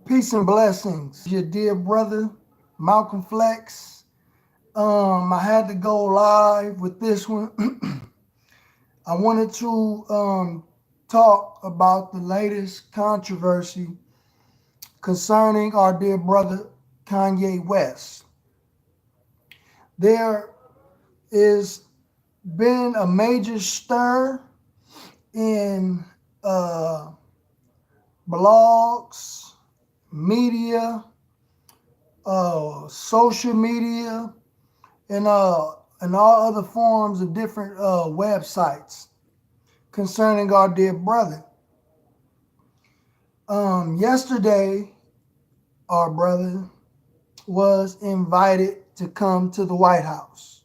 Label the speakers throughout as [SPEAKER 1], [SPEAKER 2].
[SPEAKER 1] Peace and blessings. Your dear brother, Malcolm Flex. I had to go live with this one. I wanted to talk about the latest controversy concerning our dear brother, Kanye West. There is been a major stir in uh, blogs, media, social media, and all other forms of different websites concerning our dear brother. Yesterday, our brother was invited to come to the White House.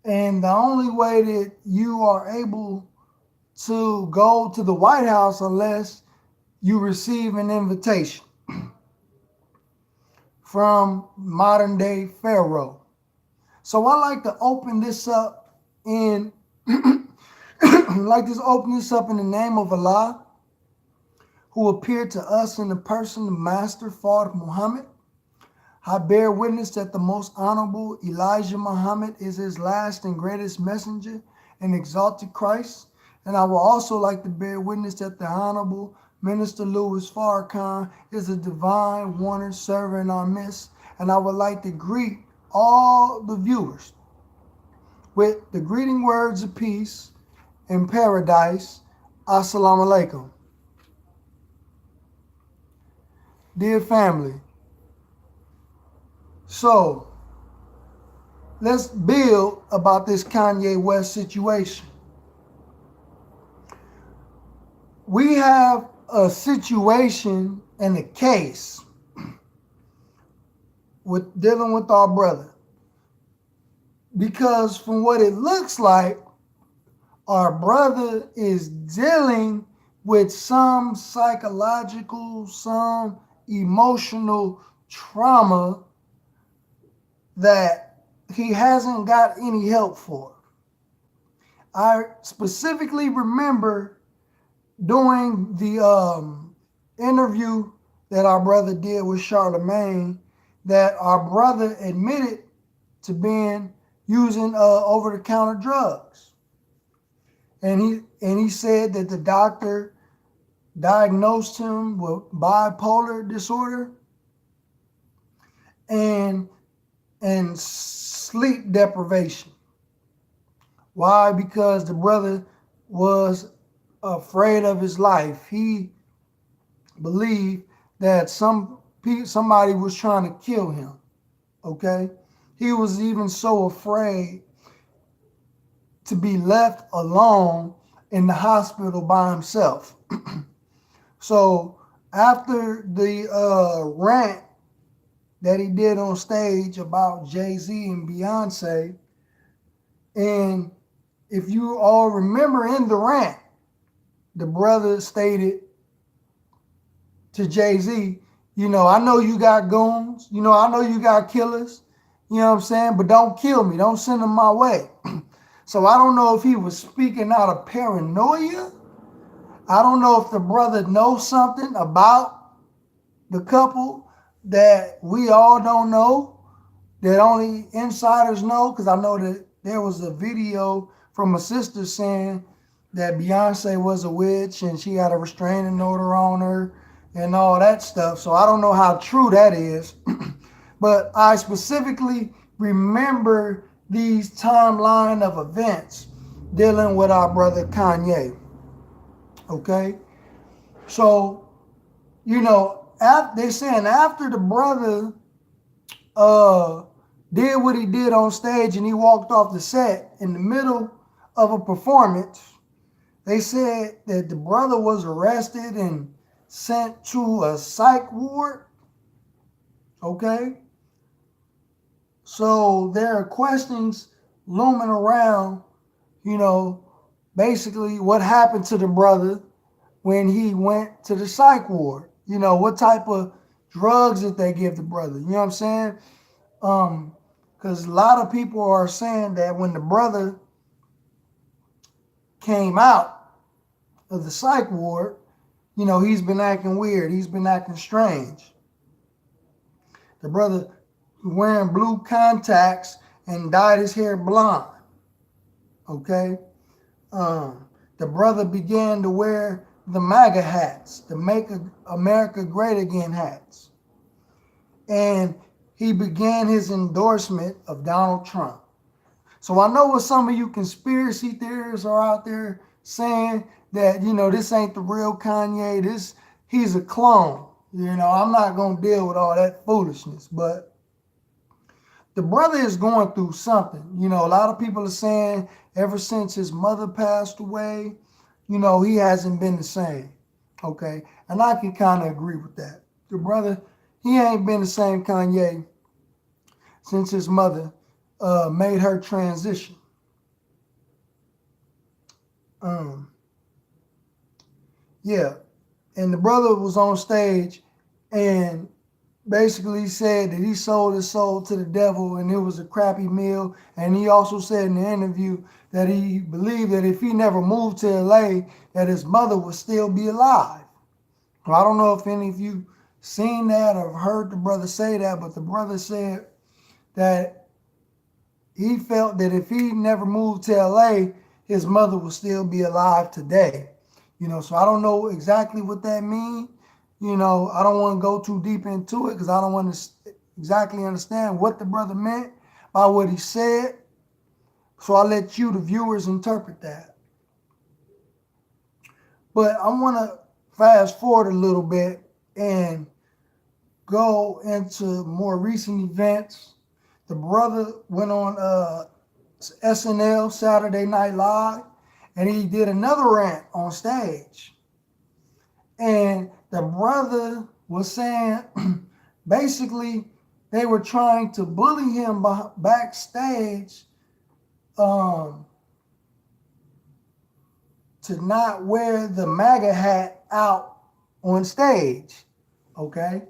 [SPEAKER 1] And the only way that you are able to go to the White House unless you receive an invitation from modern day Pharaoh. So I like to open this up in open this up in the name of Allah, who appeared to us in the person of Master Father Muhammad. I bear witness that the most honorable Elijah Muhammad is his last and greatest messenger and exalted Christ. And I will also like to bear witness that the honorable Minister Louis Farrakhan is a divine warner server in our midst. And I would like to greet all the viewers with the greeting words of peace in paradise. Assalamu alaikum. Dear family, so let's build about this Kanye West situation. We have a situation and a case with dealing with our brother, because from what it looks like, our brother is dealing with some psychological, some emotional trauma that he hasn't got any help for. I specifically remember during the interview that our brother did with Charlemagne that our brother admitted to being using over-the-counter drugs. And he said that the doctor diagnosed him with bipolar disorder and sleep deprivation. Why? Because the brother was afraid of his life. He believed that somebody was trying to kill him. Okay? He was even so afraid to be left alone in the hospital by himself. So after the rant that he did on stage about Jay-Z and Beyonce, and if you all remember in the rant, the brother stated to Jay-Z, I know you got goons, I know you got killers, you know what I'm saying, but don't kill me, don't send them my way. So I don't know if he was speaking out of paranoia. I don't know if the brother knows something about the couple that we all don't know, that only insiders know, because I know that there was a video from a sister saying that Beyonce was a witch and she had a restraining order on her and all that stuff. So I don't know how true that is. But I specifically remember these timeline of events dealing with our brother Kanye. Okay? So, they're saying after the brother did what he did on stage and he walked off the set in the middle of a performance, they said that the brother was arrested and sent to a psych ward. Okay? So there are questions looming around, basically what happened to the brother when he went to the psych ward. What type of drugs did they give the brother? You know what I'm saying? Because a lot of people are saying that when the brother came out of the psych ward, he's been acting weird. He's been acting strange. The brother wearing blue contacts and dyed his hair blonde. Okay? The brother began to wear the MAGA hats, the Make America Great Again hats. And he began his endorsement of Donald Trump. So I know what some of you conspiracy theorists are out there saying that, this ain't the real Kanye. He's a clone. I'm not going to deal with all that foolishness. But the brother is going through something. A lot of people are saying ever since his mother passed away, he hasn't been the same. Okay? And I can kind of agree with that. The brother, he ain't been the same Kanye since his mother made her transition. Yeah. And the brother was on stage and basically said that he sold his soul to the devil and it was a crappy meal. And he also said in the interview that he believed that if he never moved to LA, that his mother would still be alive. Well, I don't know if any of you seen that or heard the brother say that, but the brother said that he felt that if he never moved to LA, his mother would still be alive today. So I don't know exactly what that means. I don't want to go too deep into it because I don't want to exactly understand what the brother meant by what he said. So I'll let you, the viewers, interpret that. But I want to fast forward a little bit and go into more recent events. The brother went on SNL, Saturday Night Live, and he did another rant on stage. And the brother was saying, basically, they were trying to bully him backstage to not wear the MAGA hat out on stage. Okay?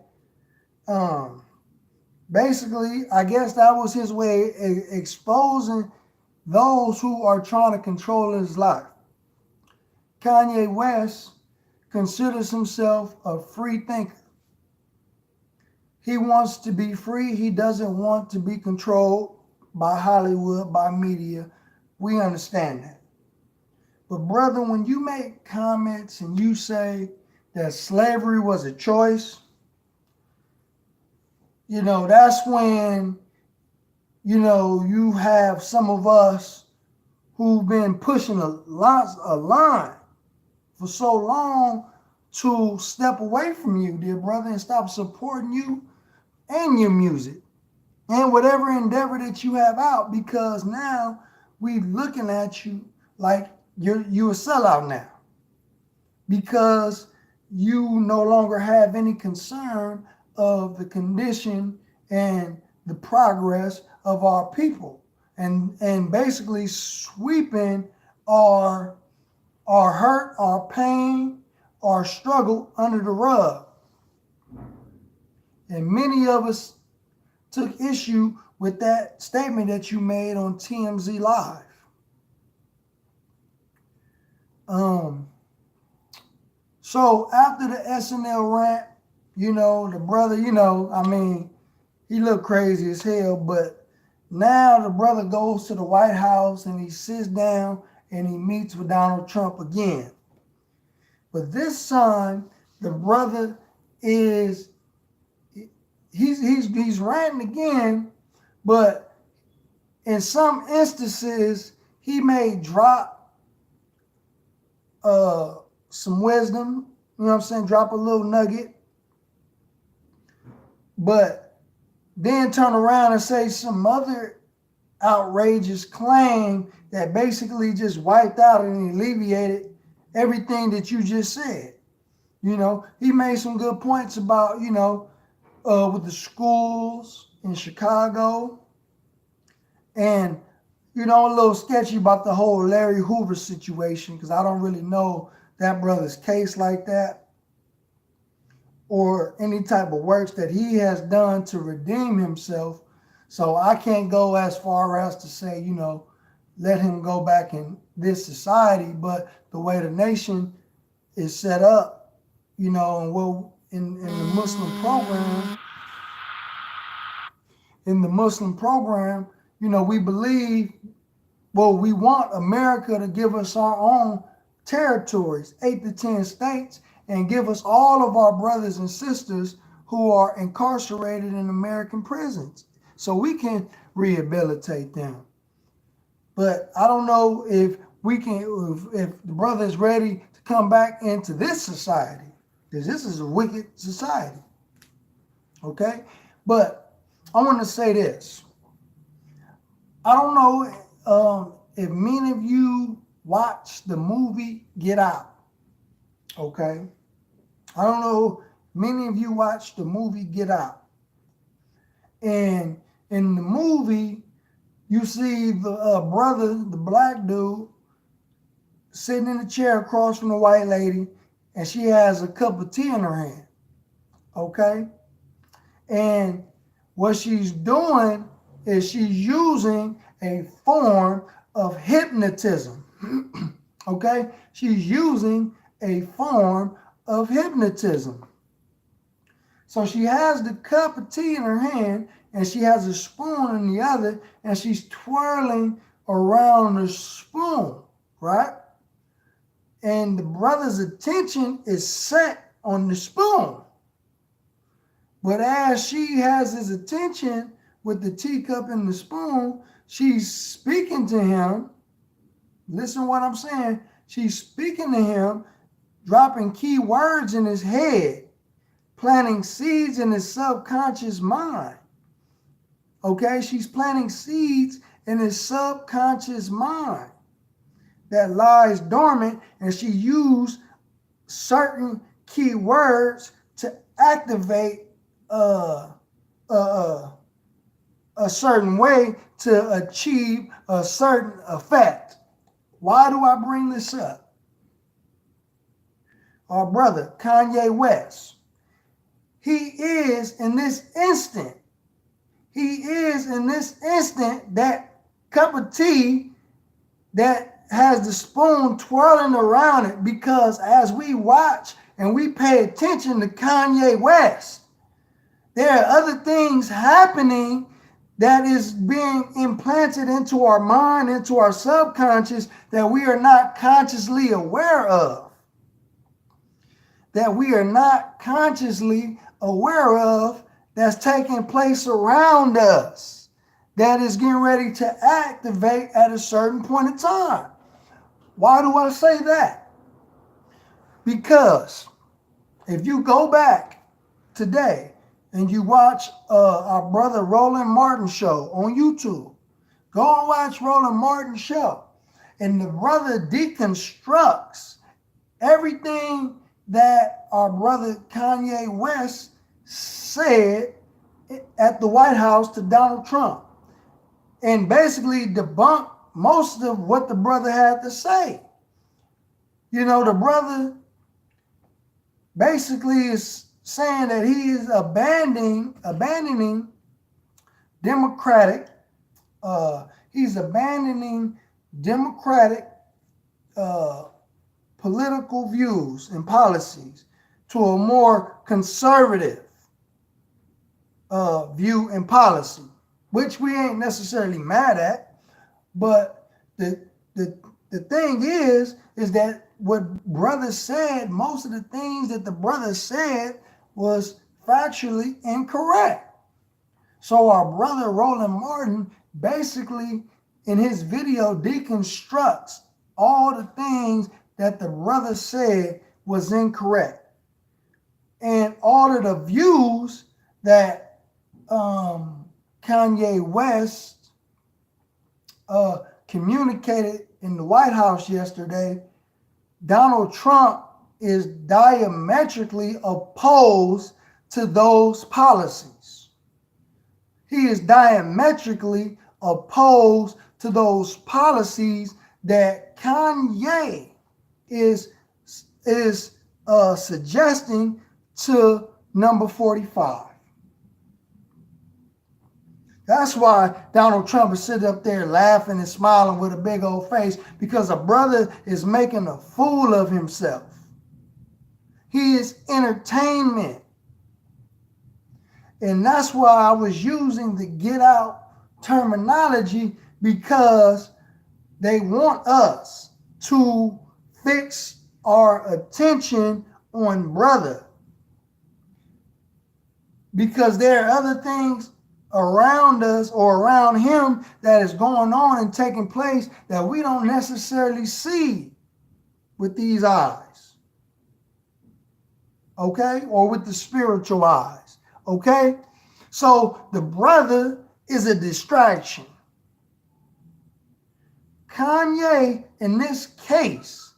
[SPEAKER 1] Basically, I guess that was his way of exposing those who are trying to control his life. Kanye West considers himself a free thinker. He wants to be free. He doesn't want to be controlled by Hollywood, by media. We understand that. But brother, when you make comments and you say that slavery was a choice, that's when, you have some of us who've been pushing a line for so long to step away from you, dear brother, and stop supporting you and your music and whatever endeavor that you have out, because now we looking at you like you're a sellout now, because you no longer have any concern of the condition and the progress of our people, and basically sweeping our hurt, our pain, our struggle under the rug. And many of us took issue with that statement that you made on TMZ Live. So after the SNL rant, the brother, he looked crazy as hell, but now the brother goes to the White House and he sits down and he meets with Donald Trump again. But this time, the brother he's ranting again, but in some instances, he may drop some wisdom, drop a little nugget, but then turn around and say some other outrageous claim that basically just wiped out and alleviated everything that you just said. He made some good points about, with the schools in Chicago, and, a little sketchy about the whole Larry Hoover situation, because I don't really know that brother's case like that, or any type of works that he has done to redeem himself. So I can't go as far as to say, let him go back in this society. But the way the nation is set up, you know, and well, in the Muslim program, you know, we believe, well, we want America to give us our own territories, 8 to 10 states, and give us all of our brothers and sisters who are incarcerated in American prisons so we can rehabilitate them. But I don't know if we can, if the brother is ready to come back into this society, because this is a wicked society. Okay? But I want to say this. I don't know if many of you watched the movie Get Out. Okay? I don't know if many of you watched the movie Get Out. And in the movie, you see the brother, the black dude, sitting in a chair across from the white lady, and she has a cup of tea in her hand. Okay? And what she's doing is she's using a form of hypnotism. Okay? She's using a form of hypnotism. So she has the cup of tea in her hand, and she has a spoon in the other, and she's twirling around the spoon, right? And the brother's attention is set on the spoon. But as she has his attention with the teacup and the spoon, she's speaking to him. Listen to what I'm saying. She's speaking to him, dropping key words in his head, planting seeds in his subconscious mind. Okay? She's planting seeds in his subconscious mind that lies dormant, and she used certain key words to activate a certain way to achieve a certain effect. Why do I bring this up? Our brother, Kanye West, he is in this instant that cup of tea that has the spoon twirling around it, because as we watch and we pay attention to Kanye West, there are other things happening that is being implanted into our mind, into our subconscious, that we are not consciously aware of. That we are not consciously aware of, that's taking place around us, that is getting ready to activate at a certain point in time. Why do I say that? Because if you go back today and you watch our brother Roland Martin show on YouTube, go and watch Roland Martin show, and the brother deconstructs everything that our brother Kanye West said at the White House to Donald Trump, and basically debunk most of what the brother had to say. You know, the brother basically is saying that he is abandoning democratic, political views and policies to a more conservative view and policy, which we ain't necessarily mad at. But the thing is that what brother said, most of the things that the brother said was factually incorrect. So our brother Roland Martin basically in his video deconstructs all the things that the brother said was incorrect. And all of the views that Kanye West communicated in the White House yesterday, Donald Trump is diametrically opposed to those policies. He is diametrically opposed to those policies that Kanye is suggesting to number 45. That's why Donald Trump is sitting up there laughing and smiling with a big old face, because a brother is making a fool of himself. He is entertainment. And that's why I was using the get out terminology, because they want us to fix our attention on brother. Because there are other things around us or around him that is going on and taking place that we don't necessarily see with these eyes. Okay? Or with the spiritual eyes. Okay? So the brother is a distraction. Kanye, in this case,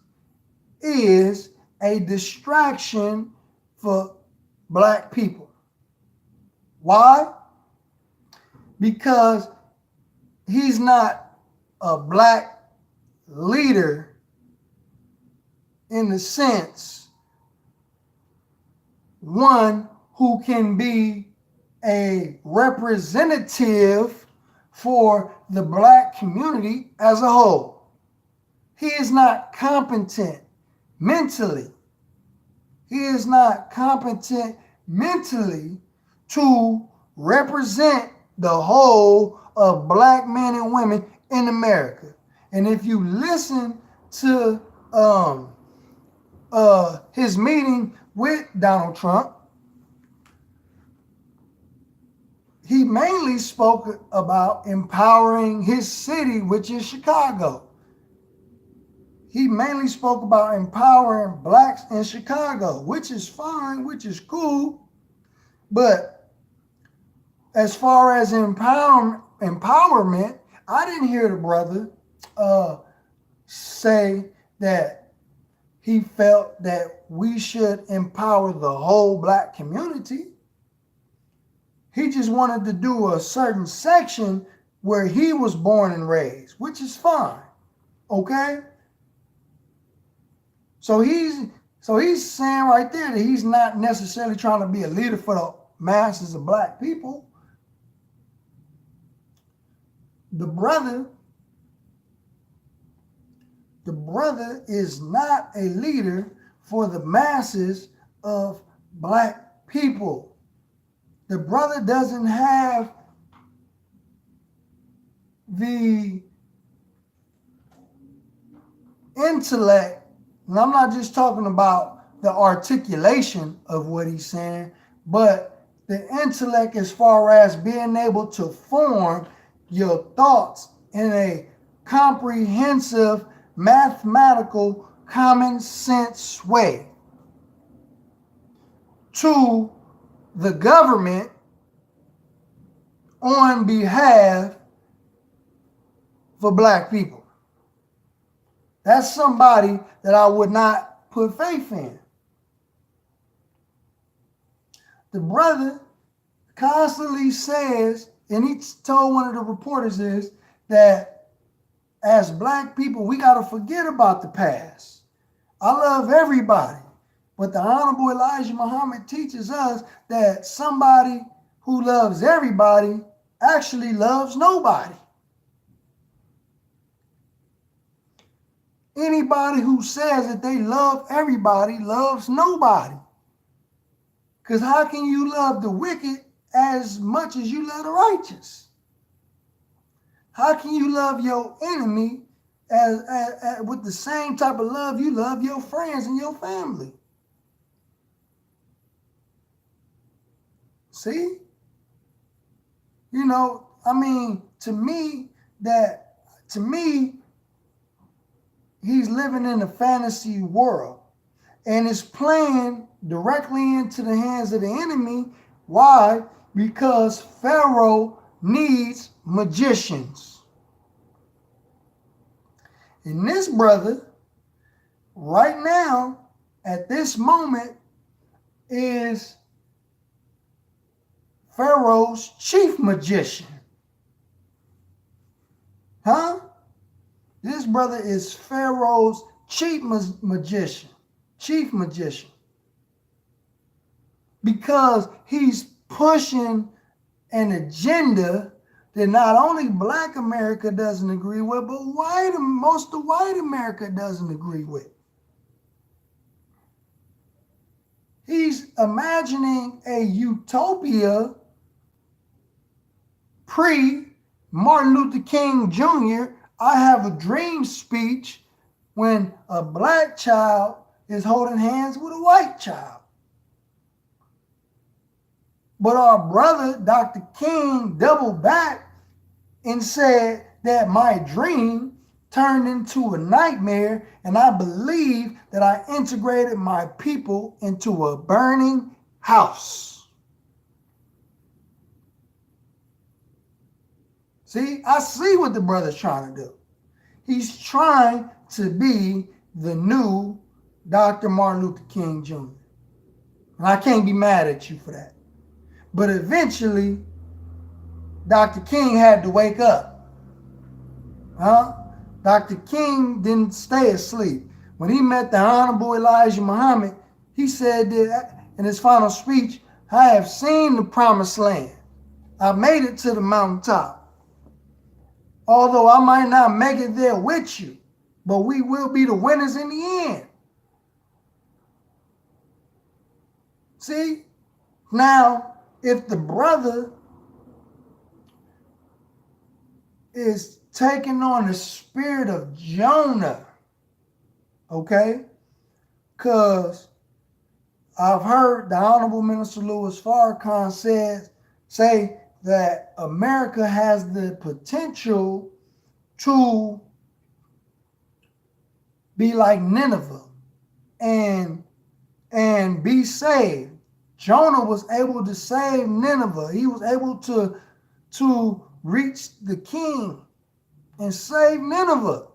[SPEAKER 1] is a distraction for black people. Why? Because he's not a black leader in the sense, one who can be a representative for the black community as a whole. He is not competent mentally. He is not competent mentally to represent the whole of black men and women in America. And if you listen to his meeting with Donald Trump, he mainly spoke about empowering his city, which is Chicago. He mainly spoke about empowering blacks in Chicago, which is fine, which is cool. But as far as empowerment, I didn't hear the brother say that he felt that we should empower the whole black community. He just wanted to do a certain section where he was born and raised, which is fine. Okay? So he's saying right there that he's not necessarily trying to be a leader for the masses of black people. The brother is not a leader for the masses of black people. The brother doesn't have the intellect, and I'm not just talking about the articulation of what he's saying, but the intellect as far as being able to form your thoughts in a comprehensive, mathematical, common sense way to the government on behalf for black people. That's somebody that I would not put faith in. The brother constantly says, and he told one of the reporters is that as black people, we got to forget about the past. I love everybody, but the Honorable Elijah Muhammad teaches us that somebody who loves everybody actually loves nobody. Anybody who says that they love everybody loves nobody. Because how can you love the wicked as much as you love the righteous? How can you love your enemy as with the same type of love you love your friends and your family? See? You know, I mean, to me, he's living in a fantasy world and is playing directly into the hands of the enemy. Why? Because Pharaoh needs magicians. And this brother, right now, at this moment, is Pharaoh's chief magician. Huh? This brother is Pharaoh's chief magician. Because he's pushing an agenda that not only black America doesn't agree with, but most of white America doesn't agree with. He's imagining a utopia pre Martin Luther King Jr. I have a dream speech when a black child is holding hands with a white child. But our brother, Dr. King, doubled back and said that my dream turned into a nightmare, and I believe that I integrated my people into a burning house. See, I see what the brother's trying to do. He's trying to be the new Dr. Martin Luther King Jr. And I can't be mad at you for that. But eventually, Dr. King had to wake up. Dr. King didn't stay asleep. When he met the Honorable Elijah Muhammad, he said that in his final speech, I have seen the promised land. I've made it to the mountaintop. Although I might not make it there with you, but we will be the winners in the end. See? Now, if the brother is taking on the spirit of Jonah, okay? Because I've heard the Honorable Minister Louis Farrakhan say that America has the potential to be like Nineveh and be saved. Jonah was able to save Nineveh. He was able to reach the king and save Nineveh.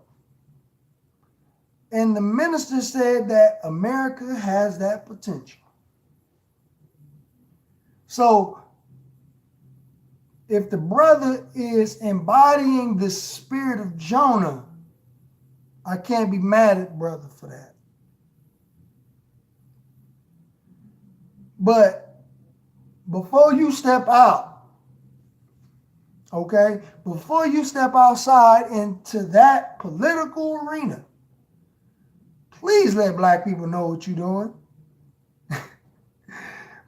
[SPEAKER 1] And the minister said that America has that potential. So if the brother is embodying the spirit of Jonah, I can't be mad at brother for that. But before you step out, okay, before you step outside into that political arena, please let black people know what you're doing.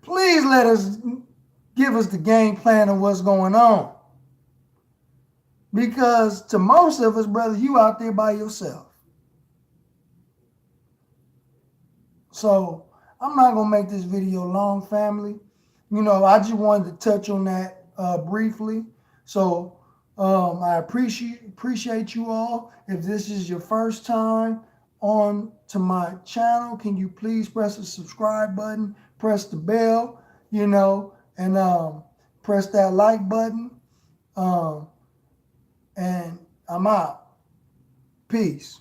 [SPEAKER 1] Please give us the game plan of what's going on. Because to most of us, brother, you out there by yourself. So I'm not going to make this video long, family. I just wanted to touch on that briefly. So I appreciate you all. If this is your first time on to my channel, can you please press the subscribe button, press the bell, and press that like button. And I'm out. Peace.